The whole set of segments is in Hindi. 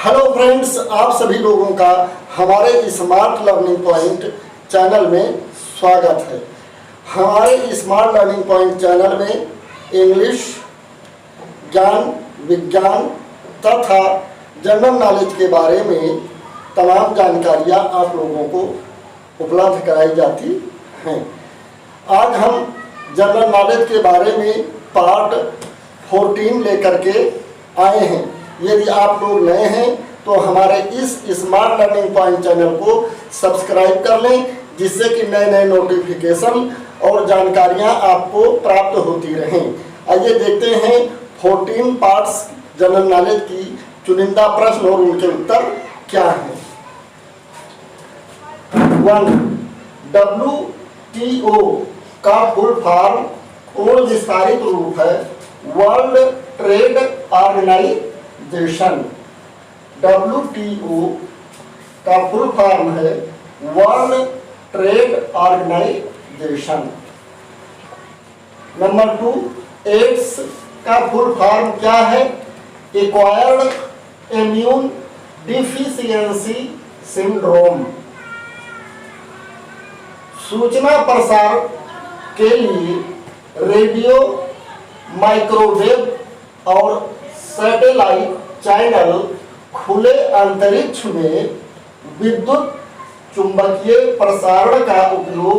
हेलो फ्रेंड्स, आप सभी लोगों का हमारे स्मार्ट लर्निंग पॉइंट चैनल में स्वागत है। हमारे स्मार्ट लर्निंग पॉइंट चैनल में इंग्लिश, ज्ञान, विज्ञान तथा जनरल नॉलेज के बारे में तमाम जानकारियाँ आप लोगों को उपलब्ध कराई जाती हैं। आज हम जनरल नॉलेज के बारे में पार्ट 14 लेकर के आए हैं। यदि आप लोग नए हैं तो हमारे इस स्मार्ट लर्निंग पॉइंट चैनल को सब्सक्राइब कर लें, जिससे कि नए नए नोटिफिकेशन और जानकारियां आपको प्राप्त होती रहें। आइए देखते हैं 14 पार्ट्स जनरल नॉलेज की चुनिंदा प्रश्न और उनके उत्तर क्या हैं। 1. WTO का फुल फॉर्म पूर्ण विस्तारित रूप है वर्ल्ड ट्रेड ऑर्गेनाइजेशन। WTO का फुल फॉर्म है world trade organization. Number 2. AIDS का फुल फॉर्म क्या है? Acquired immune deficiency syndrome. सूचना प्रसार के लिए रेडियो, माइक्रोवेव और सैटेलाइट चैनल खुले अंतरिक्ष में विद्युत चुंबकीय प्रसारण का उपयोग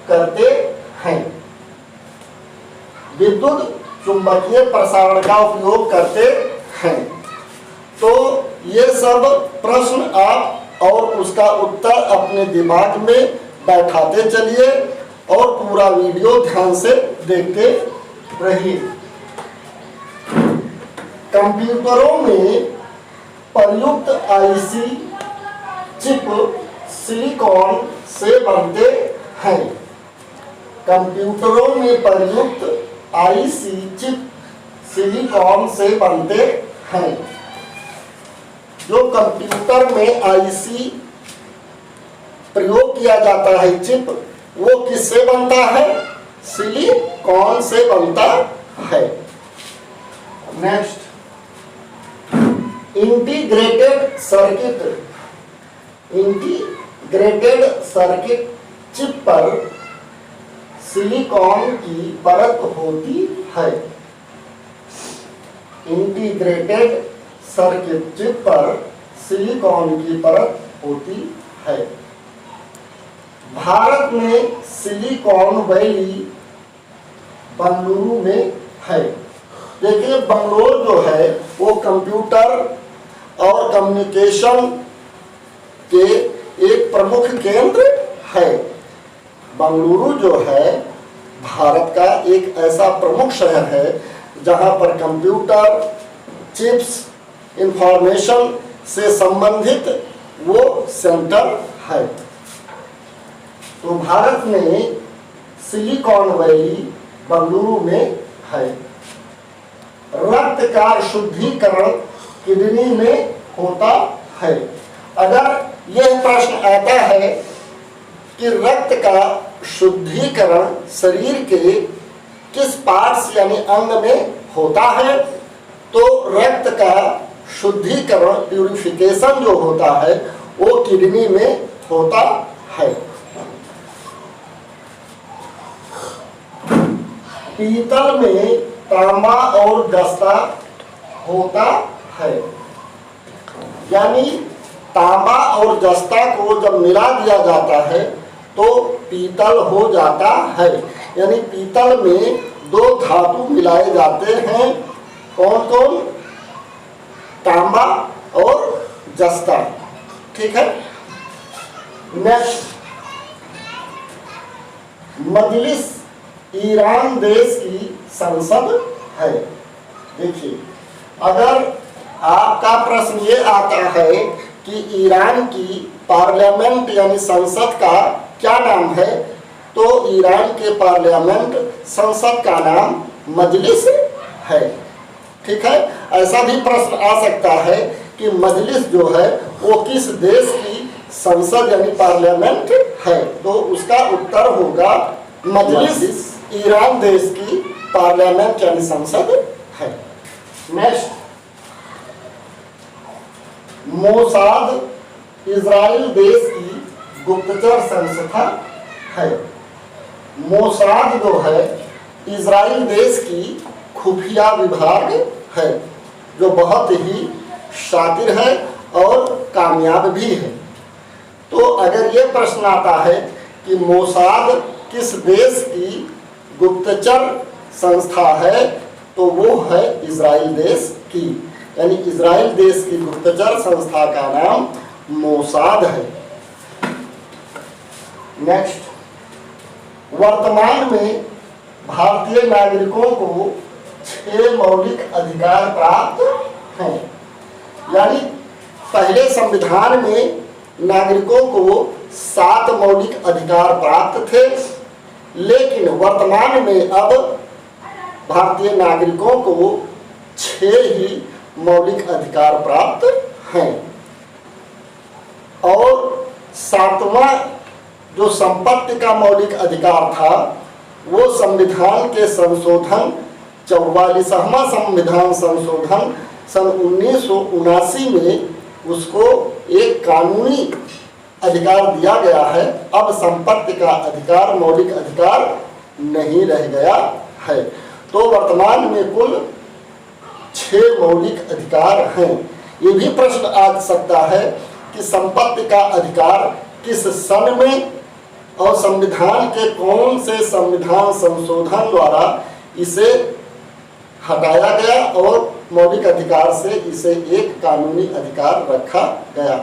करते हैं। विद्युत चुंबकीय प्रसारण का उपयोग करते हैं। तो ये सब प्रश्न आप और उसका उत्तर अपने दिमाग में बैठाते चलिए और पूरा वीडियो ध्यान से देखते रहिए। कंप्यूटरों में प्रयुक्त आईसी चिप सिलिकॉन से बनते हैं। कंप्यूटरों में प्रयुक्त आईसी चिप सिलिकॉन से बनते हैं। जो कंप्यूटर में आईसी प्रयोग किया जाता है चिप, वो किससे बनता है? सिलिकॉन से बनता है। नेक्स्ट, इंटीग्रेटेड सर्किट चिप पर सिलिकॉन की परत होती है। इंटीग्रेटेड सर्किट चिप पर सिलिकॉन की परत होती है। भारत में सिलिकॉन वैली बंगलुरु में है। देखिए, बंगलोर जो है वो कंप्यूटर और कम्युनिकेशन के एक प्रमुख केंद्र है। बंगलुरु जो है भारत का एक ऐसा प्रमुख शहर है जहां पर कंप्यूटर, चिप्स, इंफॉर्मेशन से संबंधित वो सेंटर है। तो भारत में सिलिकॉन वैली बंगलुरु में है। रक्त का शुद्धिकरण किडनी में होता है। अगर यह प्रश्न आता है कि रक्त का शुद्धिकरण शरीर के किस पार्ट्स यानी अंग में होता है, तो रक्त का शुद्धिकरण प्यूरिफिकेशन जो होता है वो किडनी में होता है। पीतल में तांबा और जस्ता होता है। यानी तांबा और जस्ता को जब मिला दिया जाता है तो पीतल हो जाता है। यानी पीतल में दो धातु मिलाए जाते हैं। कौन कौन? तांबा और जस्ता। ठीक है। नेक्स्ट, मजलिस ईरान देश की संसद है। देखिए, अगर आपका प्रश्न ये आता है कि ईरान की पार्लियामेंट यानी संसद का क्या नाम है, तो ईरान के पार्लियामेंट संसद का नाम मजलिस है। ठीक है। ऐसा भी प्रश्न आ सकता है कि मजलिस जो है वो किस देश की संसद यानी पार्लियामेंट है, तो उसका उत्तर होगा मजलिस ईरान देश की पार्लियामेंट यानी संसद है। नेक्स्ट, मोसाद इजराइल देश की गुप्तचर संस्था है। मोसाद जो है इजराइल देश की खुफिया विभाग है, जो बहुत ही शातिर है और कामयाब भी है। तो अगर ये प्रश्न आता है कि मोसाद किस देश की गुप्तचर संस्था है, तो वो है इजराइल देश की, यानी इजराइल देश की गुप्तचर संस्था का नाम मोसाद है। नेक्स्ट, वर्तमान में भारतीय नागरिकों को 6 मौलिक अधिकार प्राप्त हैं। यानी पहले संविधान में नागरिकों को 7 मौलिक अधिकार प्राप्त थे, लेकिन वर्तमान में अब भारतीय नागरिकों को 6 ही मौलिक अधिकार प्राप्त हैं। और 7वां जो संपत्ति का मौलिक अधिकार था, वो संविधान के संशोधन 44वां संविधान संशोधन सन 1979 में उसको एक कानूनी अधिकार दिया गया है। अब संपत्ति का अधिकार मौलिक अधिकार नहीं रह गया है। तो वर्तमान में कुल 6 मौलिक अधिकार हैं। ये भी प्रश्न आ सकता है कि संपत्ति का अधिकार किस सन में और संविधान के कौन से संविधान संशोधन द्वारा इसे हटाया गया और मौलिक अधिकार से इसे एक कानूनी अधिकार रखा गया।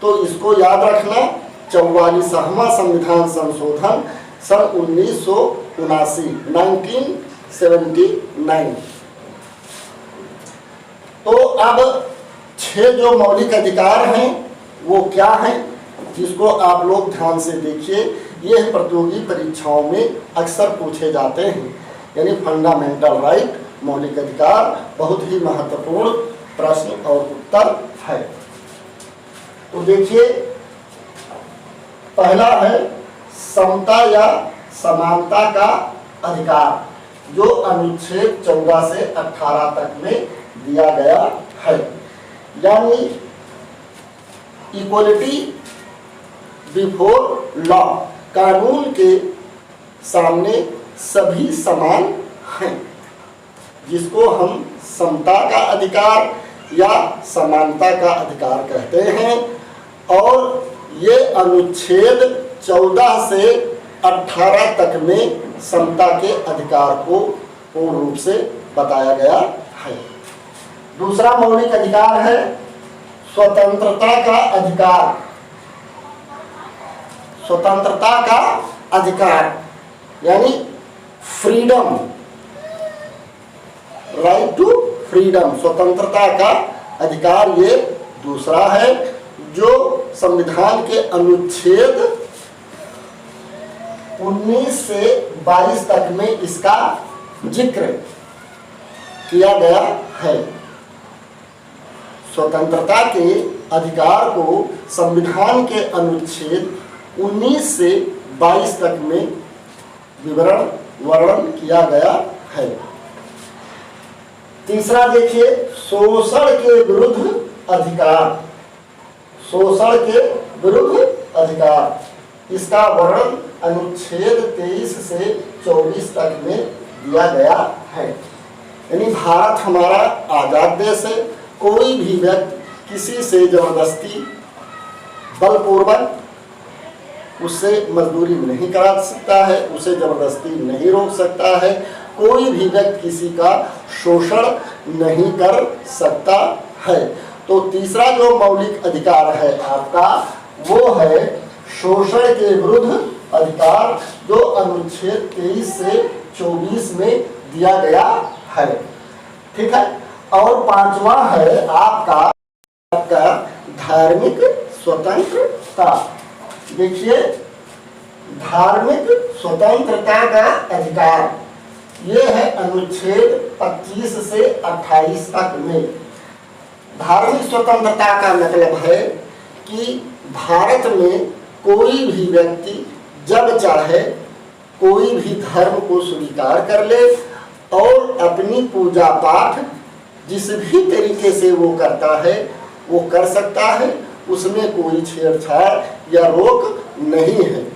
तो इसको याद रखना, 44वां संविधान संशोधन सन 1979। तो अब 6 जो मौलिक अधिकार हैं वो क्या हैं, जिसको आप लोग ध्यान से देखिए। ये प्रतियोगी परीक्षाओं में अक्सर पूछे जाते हैं, यानी फंडामेंटल राइट, मौलिक अधिकार, बहुत ही महत्वपूर्ण प्रश्न और उत्तर है। तो देखिए, पहला है समता या समानता का अधिकार, जो अनुच्छेद 14 से 18 तक में दिया गया है। यानी इक्वलिटी बिफोर लॉ, कानून के सामने सभी समान हैं, जिसको हम समता का अधिकार या समानता का अधिकार कहते हैं। और ये अनुच्छेद 14 से 18 तक में समता के अधिकार को पूर्ण रूप से बताया गया है। दूसरा मौलिक अधिकार है स्वतंत्रता का अधिकार। स्वतंत्रता का अधिकार यानी फ्रीडम, राइट टू फ्रीडम, स्वतंत्रता का अधिकार ये दूसरा है, जो संविधान के अनुच्छेद 19 से 22 तक में इसका जिक्र किया गया है। स्वतंत्रता के अधिकार को संविधान के अनुच्छेद 19 से 22 तक में विवरण वर्णन किया गया है। तीसरा देखिए, शोषण के विरुद्ध अधिकार। शोषण के विरुद्ध अधिकार, इसका वर्णन अनुच्छेद 23 से 24 तक में दिया गया है। यानी भारत हमारा आजाद देश है, कोई भी व्यक्ति किसी से जबरदस्ती बलपूर्वक उससे मजदूरी नहीं करा सकता है, उसे जबरदस्ती नहीं रोक सकता है, कोई भी व्यक्ति किसी का शोषण नहीं कर सकता है। तो तीसरा जो मौलिक अधिकार है आपका, वो है शोषण के विरुद्ध अधिकार, जो अनुच्छेद 23 से 24 में दिया गया है। ठीक है। और पांचवा है आपका धार्मिक स्वतंत्रता। देखिए, धार्मिक स्वतंत्रता का अधिकार ये है अनुच्छेद 25 से 28 तक में। धार्मिक स्वतंत्रता का मतलब है कि भारत में कोई भी व्यक्ति जब चाहे कोई भी धर्म को स्वीकार कर ले और अपनी पूजा पाठ जिस भी तरीके से वो करता है वो कर सकता है, उसमें कोई छेड़छाड़ या रोक नहीं है।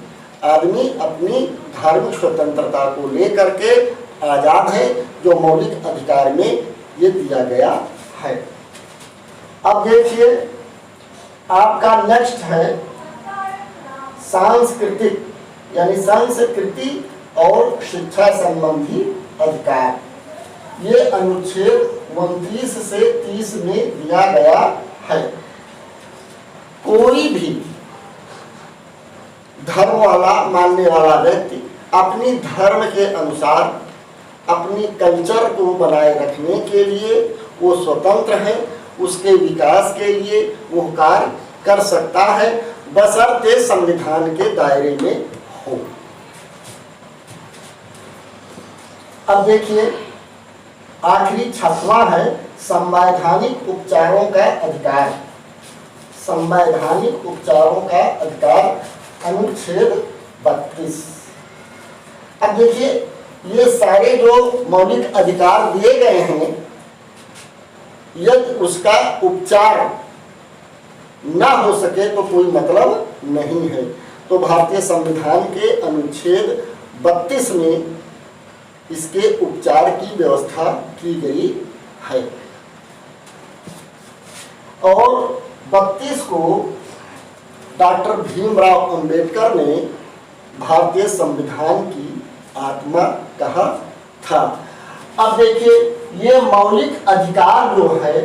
आदमी अपनी धार्मिक स्वतंत्रता को लेकर के आज़ाद है, जो मौलिक अधिकार में ये दिया गया है। अब देखिए आपका नेक्स्ट है सांस्कृतिक यानी संस्कृति और शिक्षा संबंधी अधिकार। ये अनुच्छेद 29 से 30 में दिया गया है। कोई भी धर्म वाला मानने वाला व्यक्ति अपनी धर्म के अनुसार अपनी कल्चर को बनाए रखने के लिए वो स्वतंत्र है, उसके विकास के लिए वो कार्य कर सकता है, बशर्ते संविधान के दायरे में हो। अब देखिए आखिरी 6वां है संवैधानिक उपचारों का अधिकार। संवैधानिक उपचारों का अधिकार अनुच्छेद 32। अब देखिए ये सारे जो मौलिक अधिकार दिए गए हैं, यदि उसका उपचार ना हो सके तो कोई मतलब नहीं है। तो भारतीय संविधान के अनुच्छेद 32 में इसके उपचार की व्यवस्था की गई है। और 32 को डॉक्टर भीमराव अंबेडकर ने भारतीय संविधान की आत्मा कहा था। अब देखिए ये मौलिक अधिकार जो है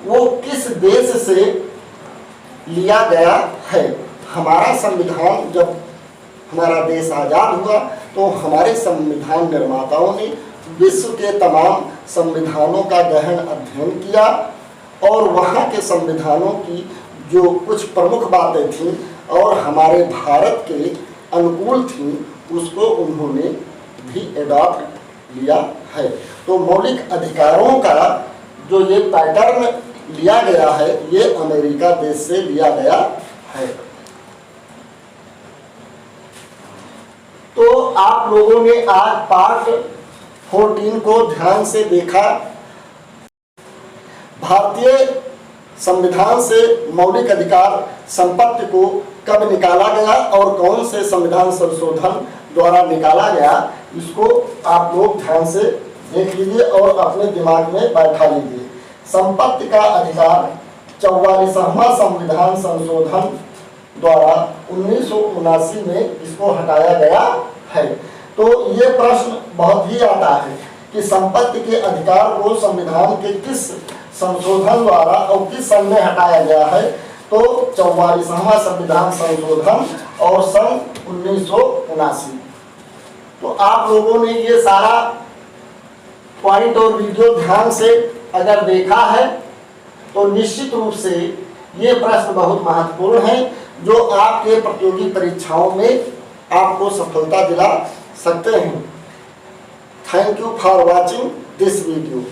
वो किस देश से लिया गया है। हमारा संविधान, जब हमारा देश आज़ाद हुआ तो हमारे संविधान निर्माताओं ने विश्व के तमाम संविधानों का गहन अध्ययन किया और वहाँ के संविधानों की जो कुछ प्रमुख बातें थीं और हमारे भारत के अनुकूल थीं, उसको उन्होंने भी एडॉप्ट लिया है। तो मौलिक अधिकारों का जो ये पैटर्न लिया गया है, ये अमेरिका देश से लिया गया है। तो आप लोगों ने आज पार्ट 14 को ध्यान से देखा। भारतीय संविधान से मौलिक अधिकार संपत्ति को कब निकाला गया और कौन से संविधान संशोधन द्वारा निकाला गया, इसको आप लोग ध्यान से देख लीजिए और अपने दिमाग में बैठा लीजिए। संपत्ति का अधिकार 44वां संविधान संशोधन द्वारा 1979 में इसको हटाया गया है। तो ये प्रश्न बहुत ही आता है कि संपत्ति के अधिकार को संविधान के किस संशोधन द्वारा और किस सन में हटाया गया है। तो 44वां संविधान संशोधन और सन 1979। तो आप लोगों ने ये सारा पॉइंट और वीडियो ध्यान से अगर देखा है तो निश्चित रूप से ये प्रश्न बहुत महत्वपूर्ण है, जो आपके प्रतियोगी परीक्षाओं में आपको सफलता दिला सकते हैं। Thank you for watching this video.